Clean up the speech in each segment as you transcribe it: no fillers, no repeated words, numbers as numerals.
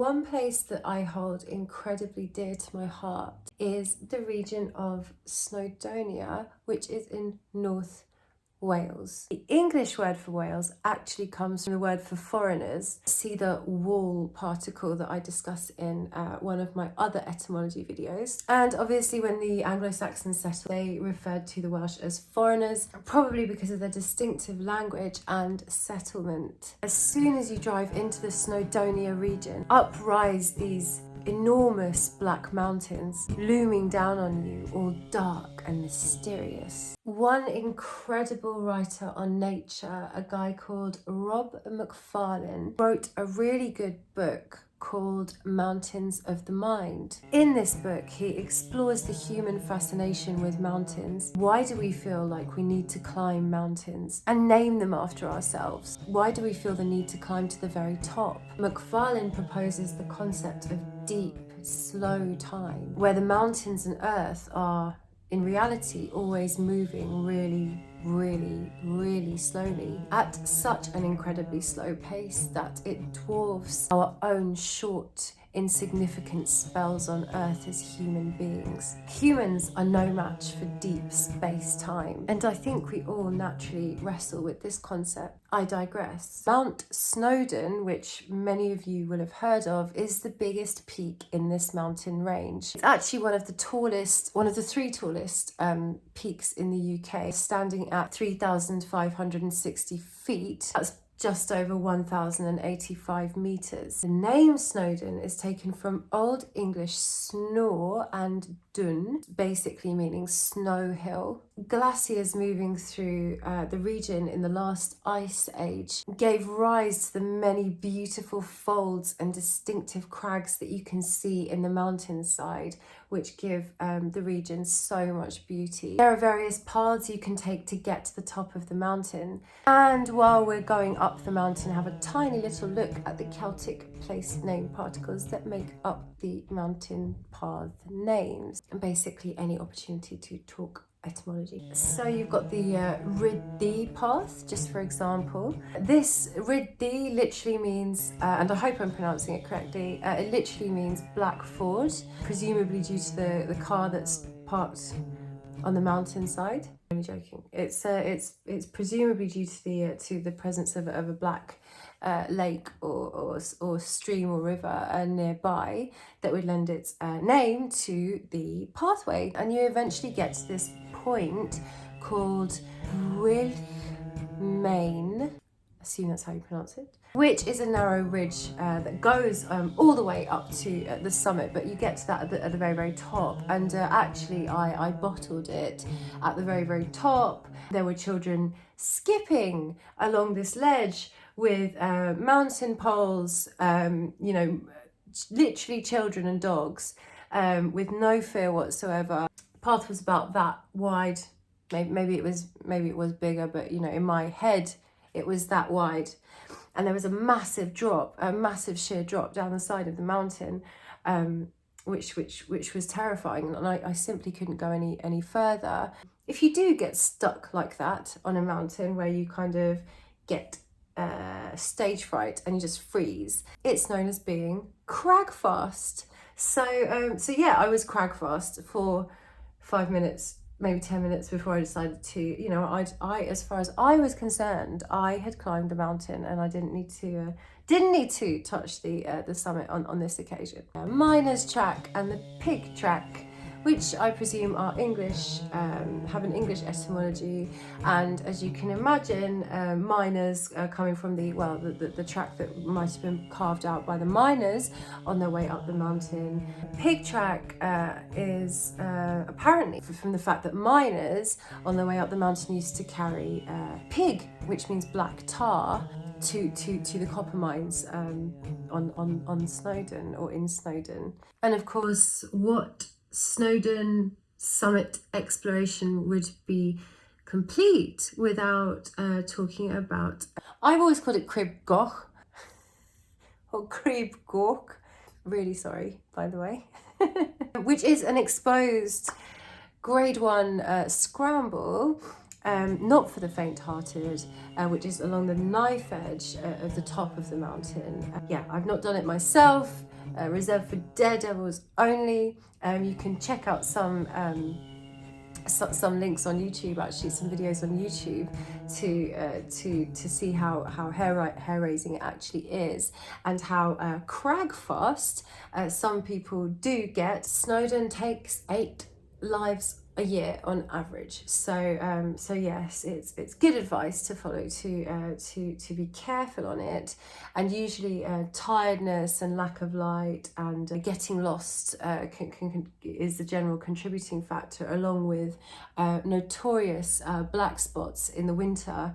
One place that I hold incredibly dear to my heart is the region of Snowdonia, which is in North Wales. The English word for Wales actually comes from the word for foreigners. See the wall particle that I discuss in one of my other etymology videos. And obviously when the Anglo-Saxons settled, they referred to the Welsh as foreigners, probably because of their distinctive language and settlement. As soon as you drive into the Snowdonia region, uprise these enormous black mountains looming down on you, all dark and mysterious. One incredible writer on nature, a guy called Macfarlane, wrote a really good book called Mountains of the Mind. In this book, he explores the human fascination with mountains. Why do we feel like we need to climb mountains and name them after ourselves? Why do we feel the need to climb to the very top? Macfarlane proposes the concept of deep, slow time, where the mountains and earth are, in reality, always moving really slowly at such an incredibly slow pace that it dwarfs our own short, insignificant spells on earth as human beings. Humans are no match for deep space-time, and I think we all naturally wrestle with this concept. I digress. Mount Snowden, which many of you will have heard of, is the biggest peak in this mountain range. It's actually one of the three tallest peaks in the UK, standing at 3,560 feet. That's just over 1,085 meters. The name Snowdon is taken from Old English snor and dun, basically meaning snow hill. Glaciers moving through the region in the last ice age gave rise to the many beautiful folds and distinctive crags that you can see in the mountainside, which give the region so much beauty. There are various paths you can take to get to the top of the mountain, and while we're going up the mountain, have a tiny little look at the Celtic place name particles that make up the mountain path names, and basically any opportunity to talk etymology. So you've got the Riddi path, just for example. This Riddi literally means, and I hope I'm pronouncing it correctly, it literally means black ford, presumably due to the car that's parked on the mountainside. I'm only joking. It's presumably due to the presence of a black lake or stream or river nearby that would lend its name to the pathway. And you eventually get to this point called Main, assume that's how you pronounce it, which is a narrow ridge that goes all the way up to the summit, but you get to that at the very top. And actually I bottled it at the very top. There were children skipping along this ledge with mountain poles, literally children and dogs, with no fear whatsoever. The path was about that wide. Maybe it was bigger, but in my head it was that wide. And there was a massive sheer drop down the side of the mountain, which was terrifying, and I simply couldn't go any further. If you do get stuck like that on a mountain where you kind of get stage fright and you just freeze, it's known as being crag fast. So yeah, I was crag fast for 5 minutes, maybe 10 minutes before I decided to, I as far as I was concerned, I had climbed the mountain and I didn't need to touch the summit on this occasion. Miner's track and the pig track, which I presume are English, have an English etymology, and as you can imagine, miners coming from the track that might have been carved out by the miners on their way up the mountain. Pig track is apparently from the fact that miners on their way up the mountain used to carry pig, which means black tar, to the copper mines on Snowdon or in Snowdon. And of course, what Snowden summit exploration would be complete without talking about, I've always called it Crib Goch or Crib Gork, really sorry by the way, which is an exposed grade 1 scramble not for the faint-hearted, which is along the knife edge of the top of the mountain. Yeah, I've not done it myself, reserved for daredevils only. You can check out some links on YouTube, actually, some videos on YouTube to see how hair raising it actually is, and how crag fast some people do get. Snowden takes 8 lives a year on average, so yes, it's good advice to follow, to be careful on it, and usually tiredness and lack of light and getting lost is the general contributing factor, along with notorious black spots in the winter,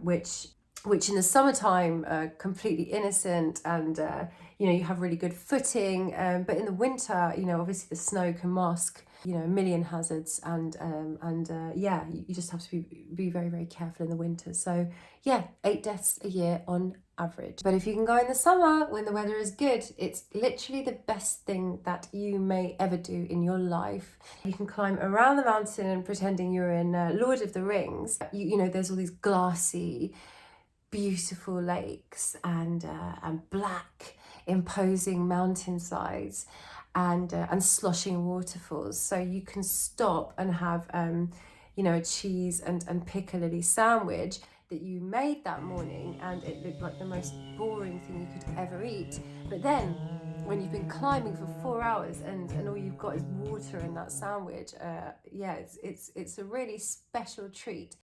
which in the summertime are completely innocent, and you have really good footing, but in the winter, obviously the snow can mask a million hazards, and yeah, you just have to be very, very careful in the winter. So yeah, 8 deaths a year on average. But if you can go in the summer when the weather is good, it's literally the best thing that you may ever do in your life. You can climb around the mountain and pretending you're in Lord of the Rings. There's all these glassy, beautiful lakes and black, imposing mountainsides, and sloshing waterfalls. So you can stop and have a cheese and piccalilli sandwich that you made that morning, and it looked like the most boring thing you could ever eat. But then when you've been climbing for 4 hours and all you've got is water in that sandwich, yeah, it's a really special treat.